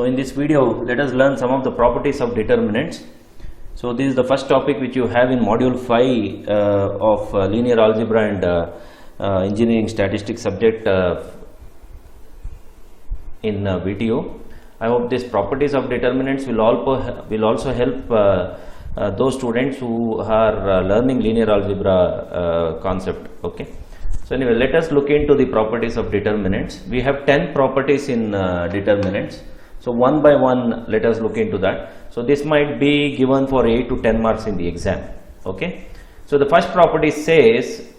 in this video, let us learn some of the properties of determinants. So this is the first topic which you have in module 5 of linear algebra and engineering statistics subject in VTO. I hope these properties of determinants will also help those students who are learning linear algebra concept. Okay. So anyway, let us look into the properties of determinants. We have 10 properties in determinants. So one by one, let us look into that. So this might be given for 8 to 10 marks in the exam. Okay. So the first property says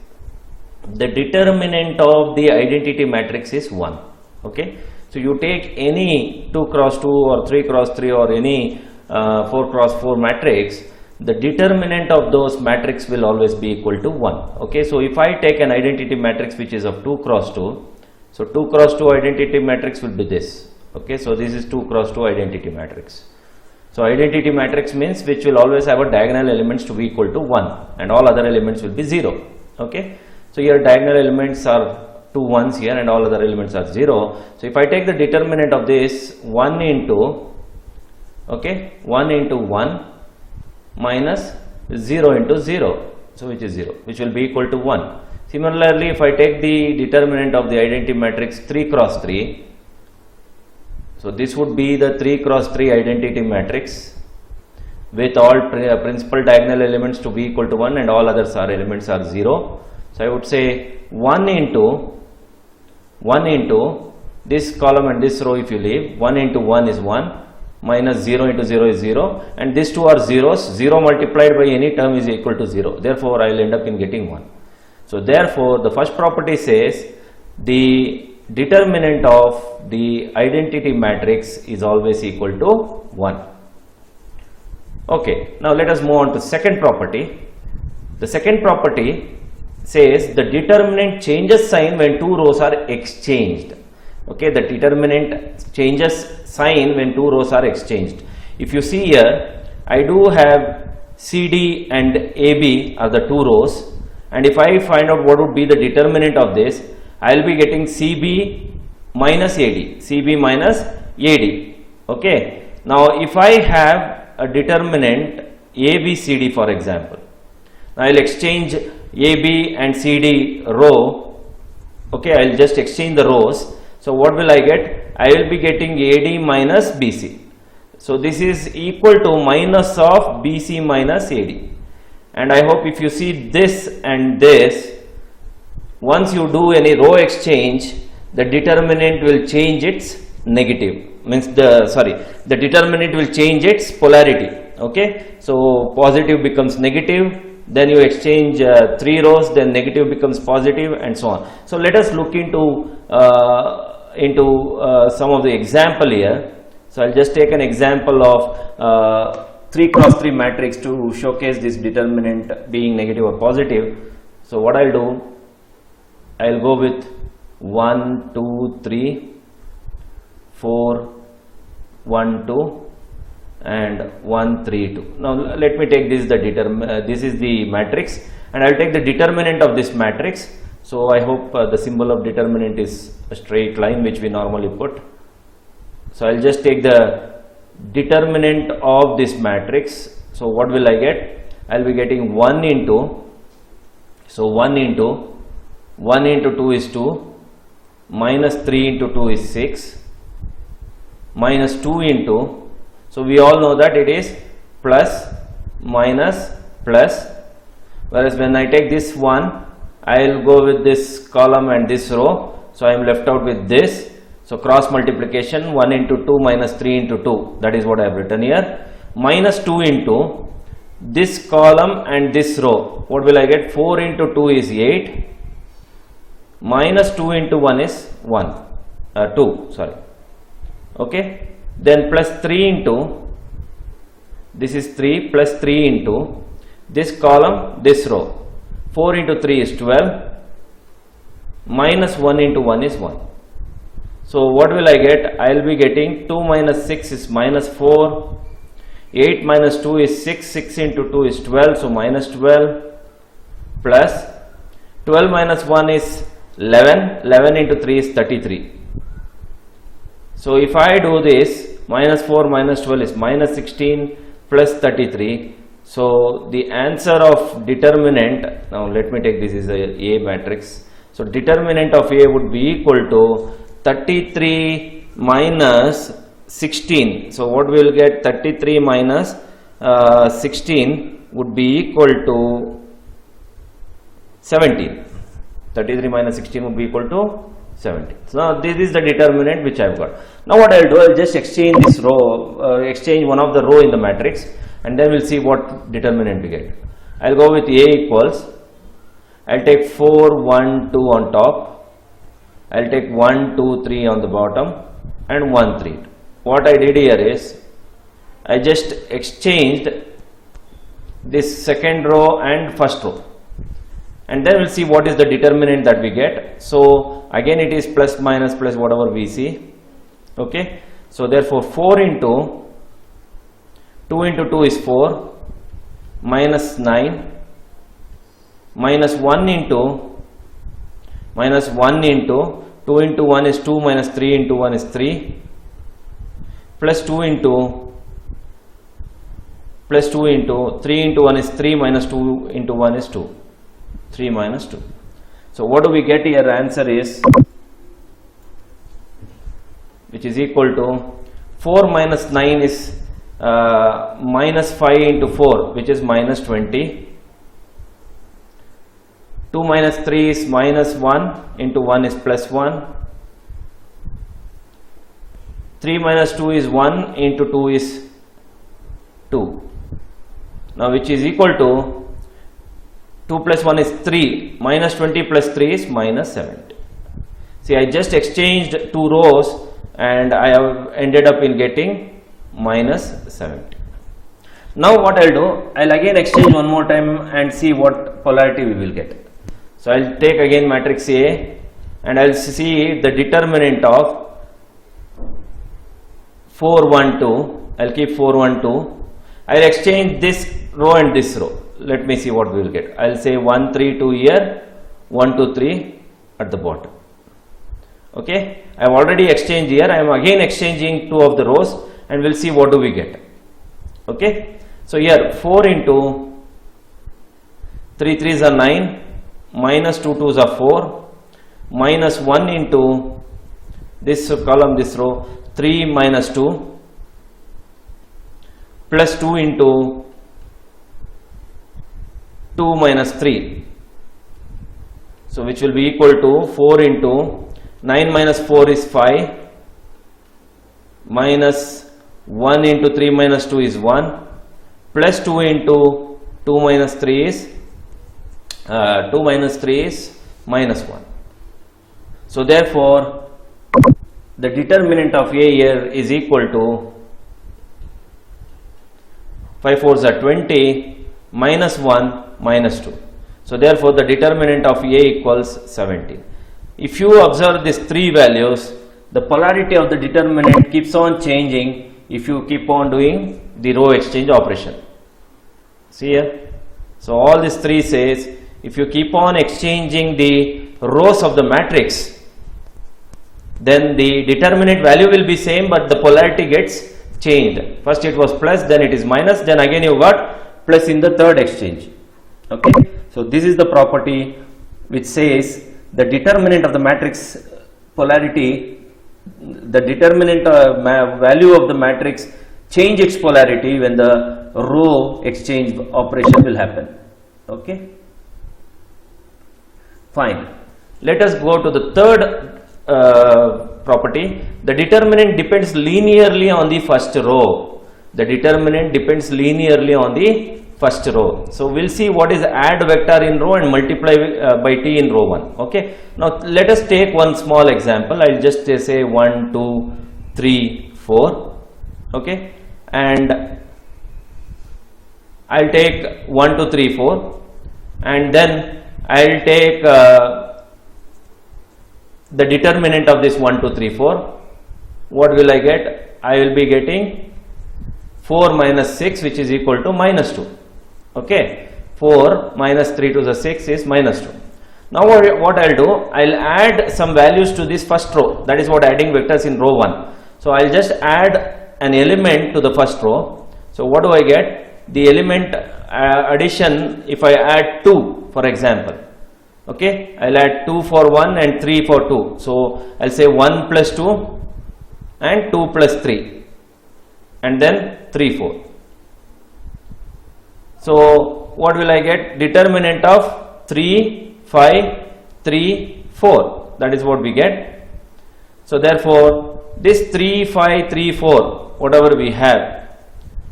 the determinant of the identity matrix is 1. Okay. So you take any 2 cross 2 or 3 cross 3 or any 4 cross 4 matrix, the determinant of those matrix will always be equal to 1. Okay, so if I take an identity matrix which is of 2 cross 2, so 2 cross 2 identity matrix will be this. Okay, so this is 2 cross 2 identity matrix. So identity matrix means which will always have a diagonal elements to be equal to 1 and all other elements will be 0. Okay, so here diagonal elements are 2 ones here and all other elements are 0. So if I take the determinant of this 1 into, okay, 1 into 1 minus 0 into 0, so which is 0, which will be equal to 1. Similarly, if I take the determinant of the identity matrix 3 cross 3, so this would be the 3 cross 3 identity matrix with all principal diagonal elements to be equal to 1 and all others are elements are 0. So I would say 1 into this column and this row, if you leave, 1 into 1 is 1, minus 0 into 0 is 0, and these two are zeros. 0 multiplied by any term is equal to 0. Therefore, I will end up in getting 1. So therefore, the first property says the determinant of the identity matrix is always equal to 1. Okay, now let us move on to second property. The second property says the determinant changes sign when 2 rows are exchanged. Okay, the determinant changes sign when 2 rows are exchanged. If you see here, I do have CD and AB are the 2 rows, and if I find out what would be the determinant of this, I will be getting CB minus AD, CB minus AD. Okay, now if I have a determinant ABCD, for example, I will exchange AB and CD row. Okay, I will just exchange the rows. So what will I get? I will be getting AD minus BC. So this is equal to minus of BC minus AD. And I hope if you see this and this, once you do any row exchange, the determinant will change its negative. Means the determinant will change its polarity. Okay, so positive becomes negative. Then you exchange 3 rows, then negative becomes positive, and so on. So let us look into some of the example here. So I'll just take an example of 3 cross 3 matrix to showcase this determinant being negative or positive. So what I'll do, I'll go with 1, 2, 3, 4, 1, 2. And 1, 3, 2. Now let me take this this is the matrix, and I will take the determinant of this matrix. So I hope the symbol of determinant is a straight line which we normally put. So I will just take the determinant of this matrix. So what will I get? I will be getting 1 into, so 1 into 2 is 2, minus 3 into 2 is 6, minus 2 into, so we all know that it is plus, minus, plus, whereas when I take this one, I will go with this column and this row, so I am left out with this. So cross multiplication, 1 into 2 minus 3 into 2, that is what I have written here, minus 2 into this column and this row. What will I get? 4 into 2 is 8, minus 2 into 1 is 2, sorry. Okay. Then plus 3 into, this is 3, plus 3 into this column, this row. 4 into 3 is 12, minus 1 into 1 is 1. So what will I get? I will be getting 2 minus 6 is minus 4, 8 minus 2 is 6, 6 into 2 is 12, so minus 12, plus 12 minus 1 is 11, 11 into 3 is 33. So if I do this, minus 4 minus 12 is minus 16 plus 33. So the answer of determinant, now let me take this is a matrix. So determinant of A would be equal to 33 minus 16. So what we will get, 33 minus 16 would be equal to 17. 33 minus 16 would be equal to 17. So now this is the determinant which I have got. Now what I will do, I will just exchange this row, exchange one of the row in the matrix, and then we will see what determinant we get. I will go with A equals, I will take 4, 1, 2 on top, I will take 1, 2, 3 on the bottom, and 1, 3. What I did here is, I just exchanged this second row and first row, and then we will see what is the determinant that we get. So again it is plus minus plus whatever we see. Okay, so therefore 4 into 2 into 2 is 4, minus 9, minus 1 into 2 into 1 is 2, minus 3 into 1 is 3, plus 2 into 3 into 1 is 3, minus 2 into 1 is 2, 3 minus 2. So what do we get here? Answer is, which is equal to 4 minus 9 is minus 5 into 4, which is minus 20. 2 minus 3 is minus 1 into 1 is plus 1. 3 minus 2 is 1 into 2 is 2. Now which is equal to 2 plus 1 is 3, minus 20 plus 3 is minus 70. See, I just exchanged two rows and I have ended up in getting minus 70. Now what I will do, I will again exchange one more time and see what polarity we will get. So I will take again matrix A and I will see the determinant of 4, 1, 2. I will keep 4, 1, 2. I will exchange this row and this row. Let me see what we will get. I will say 1, 3, 2 here, 1, 2, 3 at the bottom. Okay, I have already exchanged here. I am again exchanging two of the rows and we will see what do we get. Okay, so here 4 into 3 3s are 9, minus 2 2s are 4, minus 1 into this column, this row, 3 minus 2, plus 2 into 2 minus 3. So which will be equal to 4 into 9 minus 4 is 5, minus 1 into 3 minus 2 is 1, plus 2 into 2 minus 3 is minus 1. So therefore the determinant of A here is equal to 5 4s are 20, minus 1, minus 2. So therefore the determinant of A equals 17. If you observe these three values, the polarity of the determinant keeps on changing if you keep on doing the row exchange operation. See here? So all these three says, if you keep on exchanging the rows of the matrix, then the determinant value will be same, but the polarity gets changed. First it was plus, then it is minus, then again you got plus in the third exchange. Okay, so this is the property which says the determinant of the matrix polarity, the determinant value of the matrix change its polarity when the row exchange operation will happen. Okay, fine. Let us go to the third property. The determinant depends linearly on the first row. The determinant depends linearly on the first row. So we will see what is add vector in row and multiply by t in row 1. Okay. Now let us take one small example. I will just say 1, 2, 3, 4. Okay, and I will take 1, 2, 3, 4, and then I will take the determinant of this 1, 2, 3, 4. What will I get? I will be getting 4 minus 6, which is equal to minus 2. Okay, 4 minus 3 to the 6 is minus 2. Now what I will do, I will add some values to this first row. That is what adding vectors in row 1. So I will just add an element to the first row. So what do I get? The element addition, if I add 2 for example, okay, I'll add 2 for 1 and 3 for 2. So I'll say 1 plus 2 and 2 plus 3 and then 3, 4. So what will I get? Determinant of 3, 5, 3, 4. That is what we get. So therefore this 3, 5, 3, 4, whatever we have,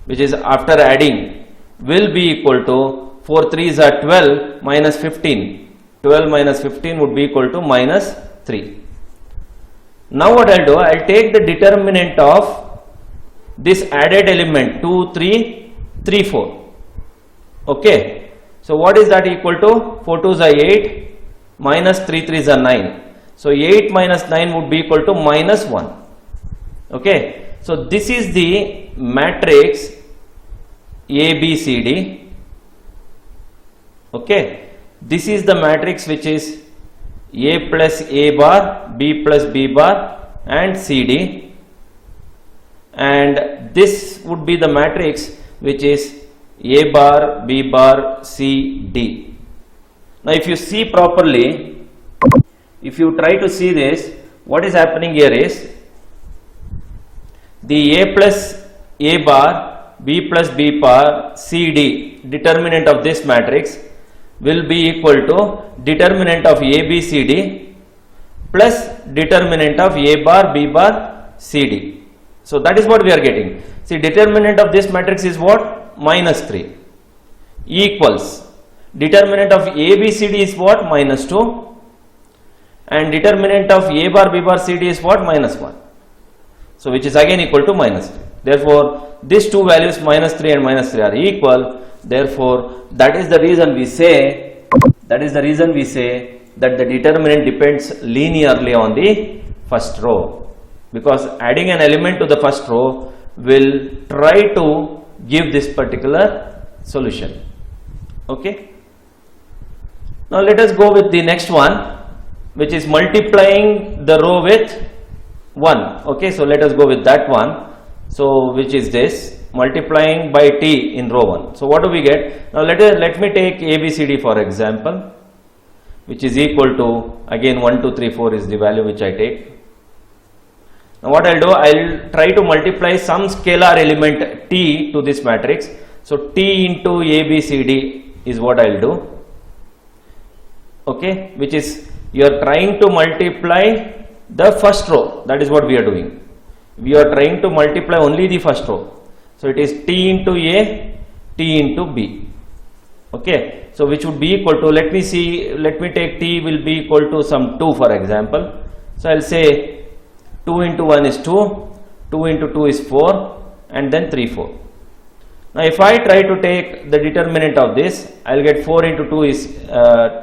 which is after adding, will be equal to 4 3s are 12 minus 15. 12 minus 15 would be equal to minus 3. Now what I'll do, I'll take the determinant of this added element 2, 3, 3, 4. Okay. So what is that equal to? 4 2s are 8 minus 3 3s are 9. So 8 minus 9 would be equal to minus 1. Okay. So this is the matrix A, B, C, D. Okay. This is the matrix which is A plus A bar, B plus B bar and C, D. And this would be the matrix which is A bar, B bar, C, D. Now if you see properly, if you try to see this, what is happening here is the A plus A bar, B plus B bar, C, D determinant of this matrix will be equal to determinant of A, B, C, D plus determinant of A bar, B bar, C, D. So that is what we are getting. See, determinant of this matrix is what? Minus 3 equals determinant of A, B, C, D is what? Minus 2 and determinant of A bar, B bar, C, D is what? Minus 1. So which is again equal to minus 3. Therefore these two values minus 3 and minus 3 are equal. Therefore that is the reason we say that the determinant depends linearly on the first row, because adding an element to the first row will try to give this particular solution. Okay. Now let us go with the next one, which is multiplying the row with 1. Okay, so let us go with that one. So which is this, multiplying by t in row 1. So what do we get? Now let me take ABCD for example, which is equal to, again 1 2 3 4 is the value which I take. Now what I'll do, I'll try to multiply some scalar element t to this matrix. So t into ABCD is what I'll do. Okay, which is you are trying to multiply the first row. That is what we are doing. We are trying to multiply only the first row. So it is t into A, t into B. Okay, so which would be equal to, let me take t will be equal to some 2 for example. So I'll say 2 into 1 is 2, 2 into 2 is 4 and then 3 4. Now if I try to take the determinant of this, I'll get 4 into 2 is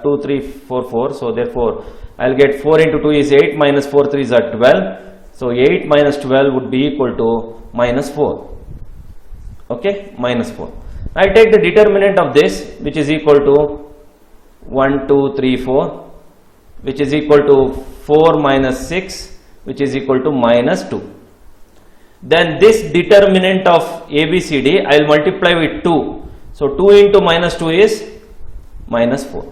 2 3 4 4. So therefore I'll get 4 into 2 is 8 minus 4 3s are 12. So 8 minus 12 would be equal to minus 4. Okay, minus 4. I'll take the determinant of this, which is equal to 1 2 3 4, which is equal to 4 minus 6, which is equal to minus 2. Then this determinant of ABCD I will multiply with 2. So 2 into minus 2 is minus 4.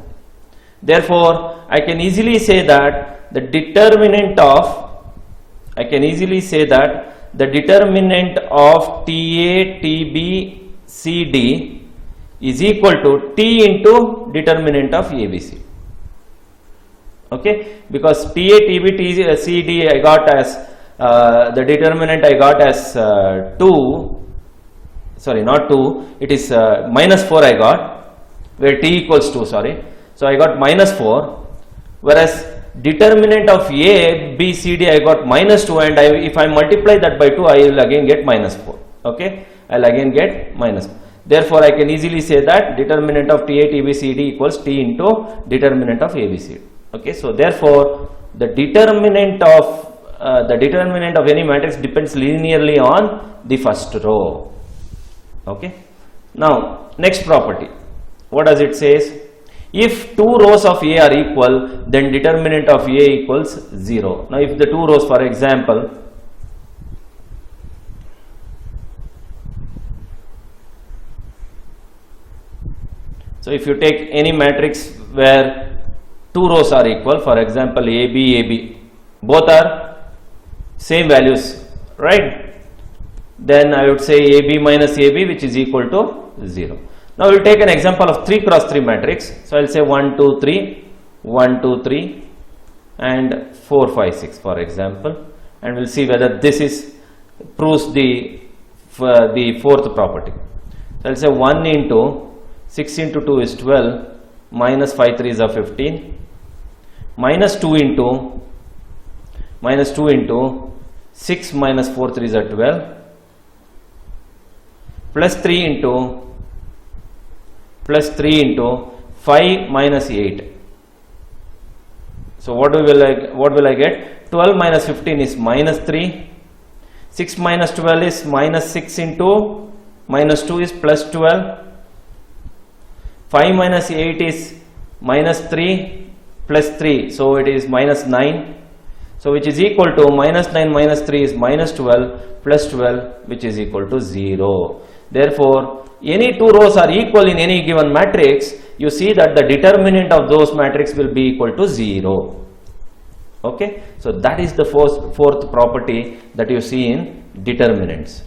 Therefore I can easily say that the determinant of TA, TB, CD is equal to T into determinant of ABC. Okay, because TA, TB, CD I got as the determinant I got as 2, sorry not 2, it is minus 4 I got, where T equals 2, sorry. So I got minus 4, whereas determinant of A, B, C, D I got minus 2, and if I multiply that by 2 I will again get minus 4. Okay, I will again get minus 4. Therefore I can easily say that determinant of TA, TB, CD equals T into determinant of ABCD. Okay, so therefore the determinant of any matrix depends linearly on the first row. Okay, now next property, what does it says? If two rows of A are equal, then determinant of A equals 0. Now if the two rows, for example, So if you take any matrix where two rows are equal, for example AB, both are same values, right? Then I would say AB minus AB, which is equal to 0. Now we will take an example of 3 cross 3 matrix. So I will say 1, 2, 3, 1, 2, 3 and 4, 5, 6 for example, and we will see whether this proves the fourth property. So I will say 1 into 6 into 2 is 12, minus 5 3s are 15, minus 2 into 6 minus 4 3s are 12, plus 3 into 5 minus 8. So what will I get? 12 minus 15 is minus 3, 6 minus 12 is minus 6 into minus 2 is plus 12, 5 minus 8 is minus 3 plus 3, so it is minus 9, so which is equal to minus 9 minus 3 is minus 12 plus 12, which is equal to 0. Therefore, any two rows are equal in any given matrix, you see that the determinant of those matrix will be equal to 0. Okay, so that is the fourth property that you see in determinants.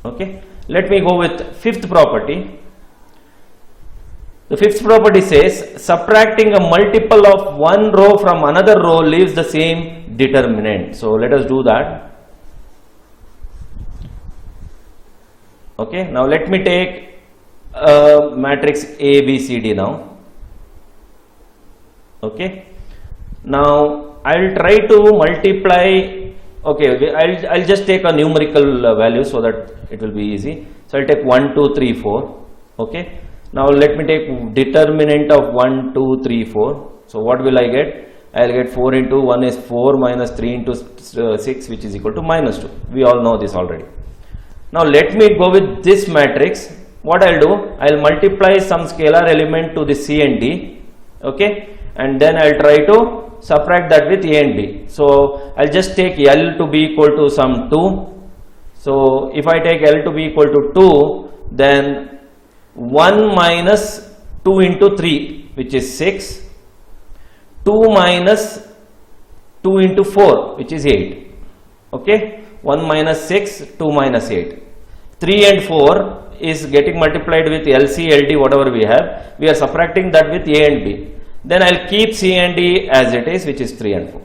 Okay, let me go with fifth property. The fifth property says subtracting a multiple of one row from another row leaves the same determinant. So let us do that. Okay, now let me take a matrix A, B, C, D now. Okay, now I will try to multiply. Okay, I'll just take a numerical value so that it will be easy. So I'll take 1, 2, 3, 4. Okay, now let me take determinant of 1, 2, 3, 4. So what will I get? I'll get 4 into 1 is 4 minus 3 into 6, which is equal to minus 2. We all know this already. Now let me go with this matrix. What I'll do, I'll multiply some scalar element to the C and D, okay, and then I'll try to subtract that with A and B. So I'll just take L to be equal to some 2. So if I take L to be equal to 2, then 1 minus 2 into 3, which is 6, 2 minus 2 into 4, which is 8, okay, 1 minus 6, 2 minus 8. 3 and 4 is getting multiplied with LC, LD, whatever we have. We are subtracting that with A and B. Then I'll keep C and D as it is, which is 3 and 4.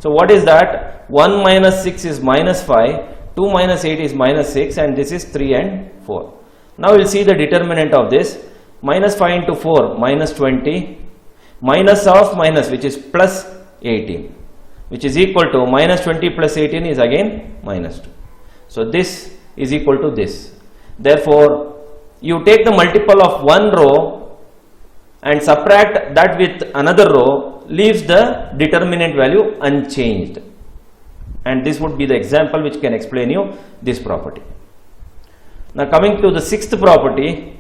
So what is that? 1 minus 6 is minus 5, 2 minus 8 is minus 6, and this is 3 and 4. Now we'll see the determinant of this. Minus 5 into 4, minus 20, minus of minus, which is plus 18, which is equal to minus 20 plus 18 is again minus 2. So this is equal to this. Therefore, you take the multiple of one row and subtract that with another row, leaves the determinant value unchanged. And this would be the example which can explain you this property. Now coming to the sixth property,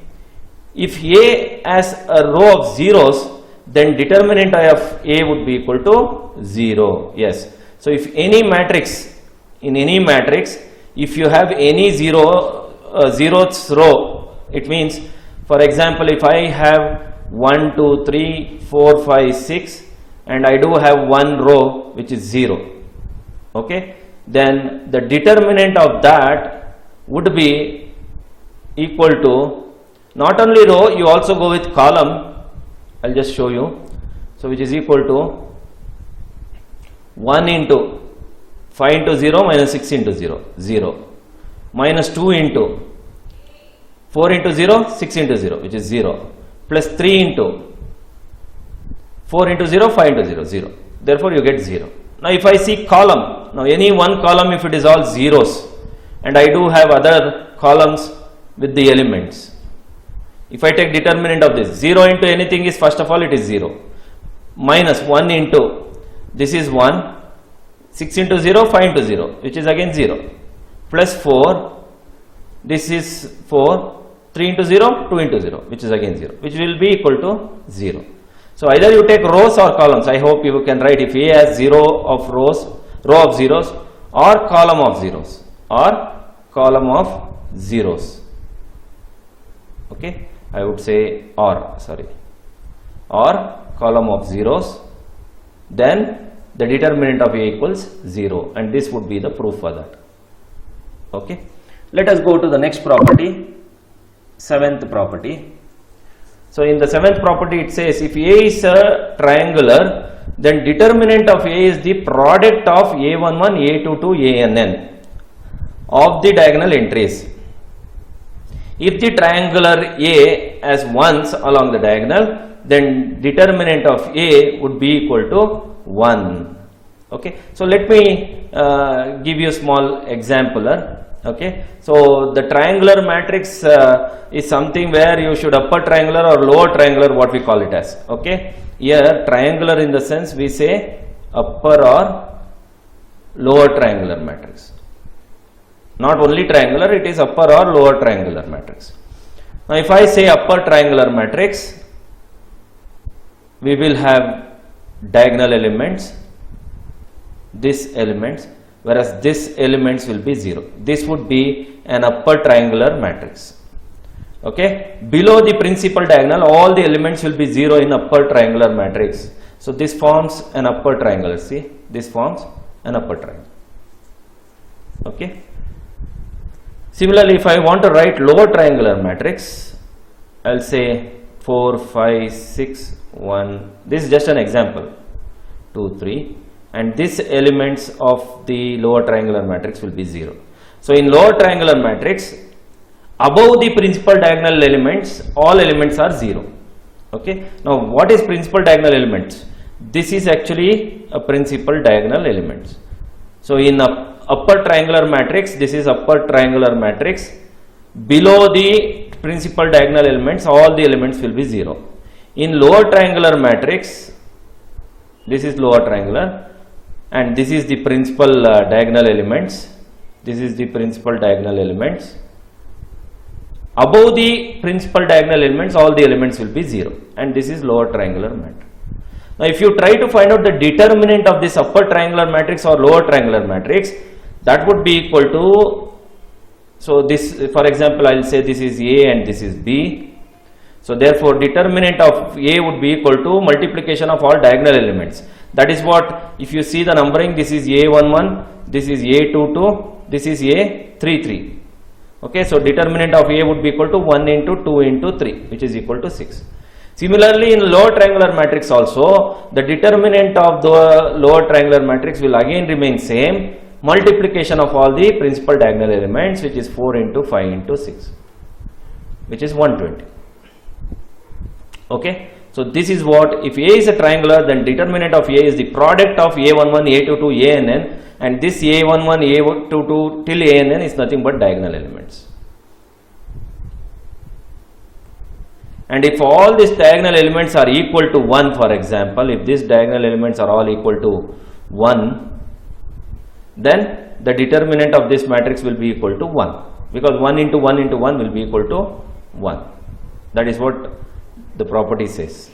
if A has a row of zeros, then determinant of A would be equal to 0. Yes. So if any matrix, in any matrix, if you have any zeroth row, it means, for example, if I have 1, 2, 3, 4, 5, 6 and I do have one row which is 0, okay, then the determinant of that would be equal to not only row, you also go with column. I'll just show you. So which is equal to 1 into 5 into 0 minus 6 into 0, 0, minus 2 into 4 into 0, 6 into 0, which is 0, plus 3 into 4 into 0, 5 into 0, 0. Therefore, you get 0. Now, if I see column, now any one column, if it is all zeros, and I do have other columns with the elements, if I take determinant of this, 0 into anything is, first of all, it is 0, minus 1 into, this is 1, 6 into 0, 5 into 0, which is again 0, plus 4, this is 4, 3 into 0, 2 into 0, which is again 0, which will be equal to 0. So either you take rows or columns. I hope you can write if A has row of zeros, or column of zeros, or column of zeros. Okay, I would say or column of zeros, then the determinant of A equals 0, and this would be the proof for that. Okay, let us go to the next property, seventh property. So in the seventh property it says if A is a triangular, then determinant of A is the product of A11, A22, ANN of the diagonal entries. If the triangular A has ones along the diagonal, then determinant of A would be equal to 1. Okay, so let me give you a small example. Okay, so the triangular matrix is something where you should upper triangular or lower triangular, what we call it as. Okay, here triangular in the sense we say upper or lower triangular matrix. Not only triangular, it is upper or lower triangular matrix. Now if I say upper triangular matrix, we will have diagonal elements, this elements, whereas this elements will be 0. This would be an upper triangular matrix. Okay, below the principal diagonal all the elements will be 0 in upper triangular matrix. So this forms an upper triangle. See, this forms an upper triangle. Okay, similarly if I want to write lower triangular matrix, I will say 4, 5, 6, 1. This is just an example. 2, 3, and this elements of the lower triangular matrix will be 0. So in lower triangular matrix, above the principal diagonal elements, all elements are 0. Okay, now what is principal diagonal elements? This is actually a principal diagonal elements. So in upper triangular matrix, this is upper triangular matrix. Below the principal diagonal elements, all the elements will be 0. In lower triangular matrix, this is lower triangular, and this is the principal diagonal elements. This is the principal diagonal elements. Above the principal diagonal elements, all the elements will be 0, and this is lower triangular matrix. Now if you try to find out the determinant of this upper triangular matrix or lower triangular matrix, that would be equal to, so this, for example, I will say this is A and this is B. So therefore determinant of A would be equal to multiplication of all diagonal elements. That is what, if you see the numbering, this is A11, this is A22, this is A33. Okay, so determinant of A would be equal to 1 into 2 into 3, which is equal to 6. Similarly in lower triangular matrix also, the determinant of the lower triangular matrix will again remain same, multiplication of all the principal diagonal elements, which is 4 into 5 into 6, which is 120. Okay, so this is what, if A is a triangular, then determinant of A is the product of A11, A22, ANN, and this A11, A22 till ANN is nothing but diagonal elements. And if all these diagonal elements are equal to 1, for example, if these diagonal elements are all equal to 1, then the determinant of this matrix will be equal to 1, because 1 into 1 into 1 will be equal to 1. That is what the property says,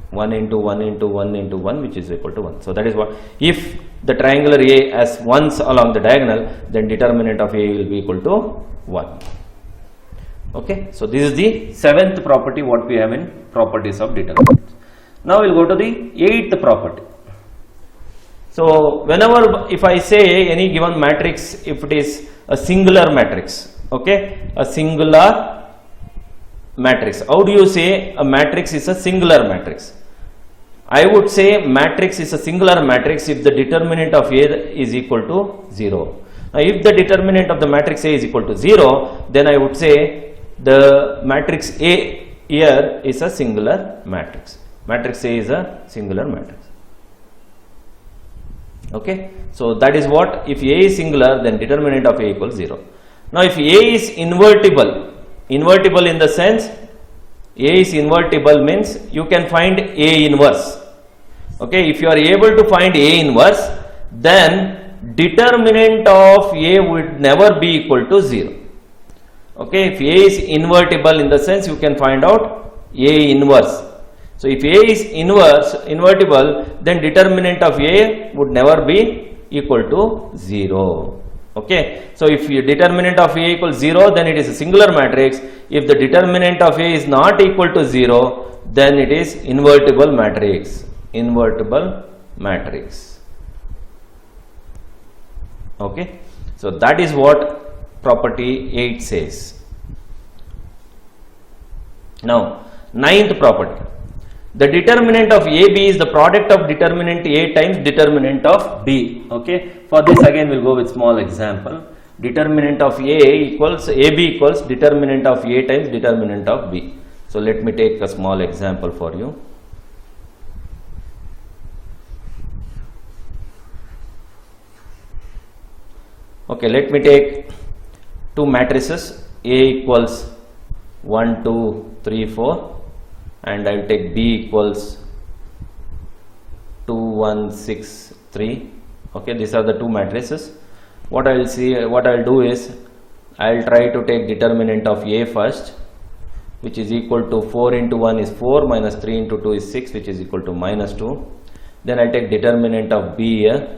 1 into 1 into 1 into 1, which is equal to 1. So that is what, if the triangular A has ones along the diagonal, then determinant of A will be equal to 1. Okay, so this is the seventh property what we have in properties of determinants. Now we will go to the eighth property. So whenever, if I say any given matrix, if it is a singular matrix, okay, a singular matrix, how do you say a matrix is a singular matrix? I would say matrix is a singular matrix if the determinant of A is equal to 0. Now if the determinant of the matrix A is equal to 0, then I would say the matrix A here is a singular matrix. Matrix A is a singular matrix. Okay, so that is what, if A is singular, then determinant of A equals 0. Now if A is invertible, invertible in the sense, A is invertible means you can find A inverse. Okay, if you are able to find A inverse, then determinant of A would never be equal to 0. Okay, if A is invertible in the sense, you can find out A inverse. So if A is invertible, then determinant of A would never be equal to 0. Okay, so if your determinant of A equals 0, then it is a singular matrix. If the determinant of A is not equal to 0, then it is invertible matrix. Invertible matrix. Okay, so that is what property 8 says. Now, ninth property. The determinant of AB is the product of determinant A times determinant of B. Okay, for this again we'll go with small example. Determinant of AB equals determinant of A times determinant of B. So let me take a small example for you. Okay, let me take two matrices. A equals 1, 2, 3, 4. And I will take B equals 2, 1, 6, 3. Okay, these are the two matrices. What I will do is I will try to take determinant of A first, which is equal to 4 into 1 is 4 minus 3 into 2 is 6, which is equal to minus 2. Then I will take determinant of B here,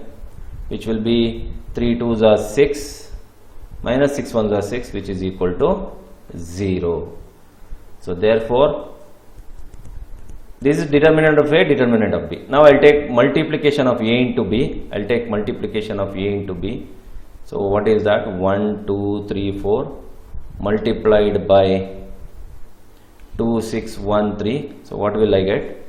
which will be 3 2s are 6 minus 6 1s are 6, which is equal to 0. So therefore this is determinant of A, determinant of B. Now I will take multiplication of A into B. I will take multiplication of A into B. So what is that? 1, 2, 3, 4 multiplied by 2, 6, 1, 3. So what will I get?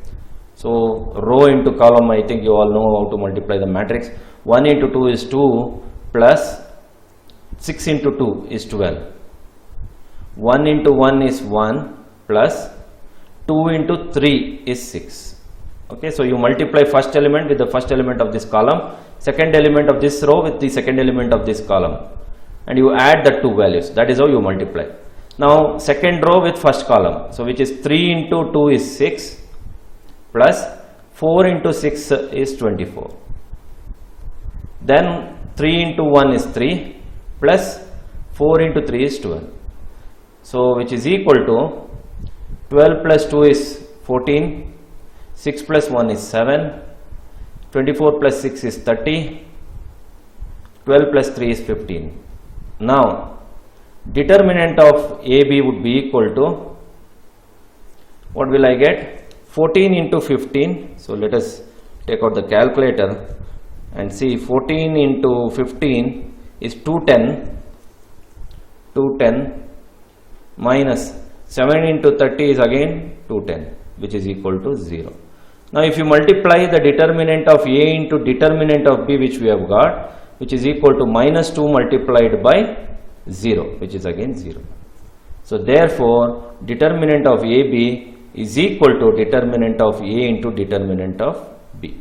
So row into column, I think you all know how to multiply the matrix. 1 into 2 is 2 plus 6 into 2 is 12. 1 into 1 is 1 plus 2 into 3 is 6. Okay, so you multiply first element with the first element of this column, second element of this row with the second element of this column, and you add the two values. That is how you multiply. Now second row with first column, so which is 3 into 2 is 6 plus 4 into 6 is 24. Then 3 into 1 is 3 plus 4 into 3 is 12. So which is equal to 12 plus 2 is 14, 6 plus 1 is 7, 24 plus 6 is 30, 12 plus 3 is 15. Now determinant of AB would be equal to, what will I get? 14 into 15. So let us take out the calculator and see. 14 into 15 is 210, 210 minus 7 into 30 is again 210, which is equal to 0. Now if you multiply the determinant of A into determinant of B, which we have got, which is equal to minus 2 multiplied by 0, which is again 0. So therefore determinant of AB is equal to determinant of A into determinant of B.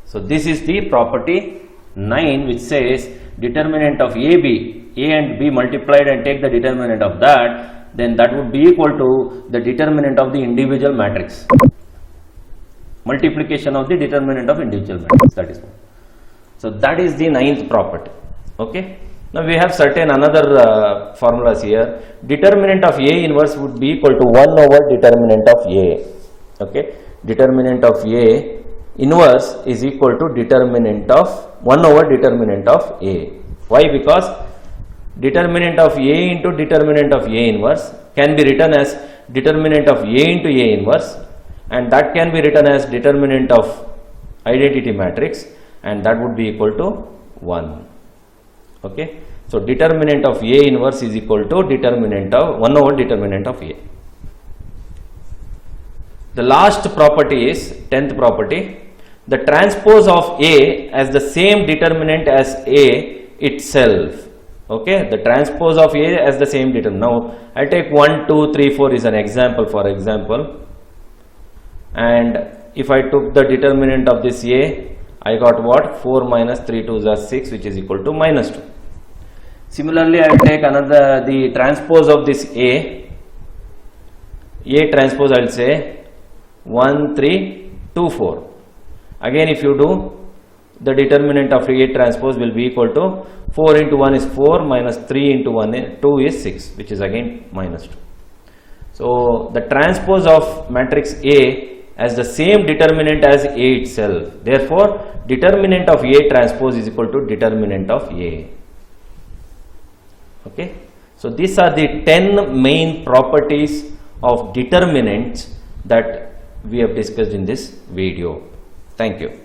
So this is the property 9, which says determinant of AB, A and B multiplied and take the determinant of that, then that would be equal to the determinant of the individual matrix. Multiplication of the determinant of individual matrix, that is one. So that is the ninth property. Okay. Now we have certain another formulas here. Determinant of A inverse would be equal to 1 over determinant of A. Okay. Determinant of A inverse is equal to determinant of 1 over determinant of A. Why? Because determinant of A into determinant of A inverse can be written as determinant of A into A inverse, and that can be written as determinant of identity matrix, and that would be equal to 1. Okay. So determinant of A inverse is equal to determinant of 1 over determinant of A. The last property is 10th property. The transpose of A as the same determinant as A itself. Okay, the transpose of A as the same determinant. Now I take 1, 2, 3, 4 is an example, for example, and if I took the determinant of this A, I got what? 4 minus 3 2s are 6, which is equal to minus 2. Similarly, I will take the transpose of this A transpose, I will say 1, 3, 2, 4. Again, if you do, the determinant of A transpose will be equal to 4 into 1 is 4 minus 3 into 1 2 is 6, which is again minus 2. So the transpose of matrix A as the same determinant as A itself. Therefore, determinant of A transpose is equal to determinant of A. Okay, so these are the 10 main properties of determinants that we have discussed in this video. Thank you.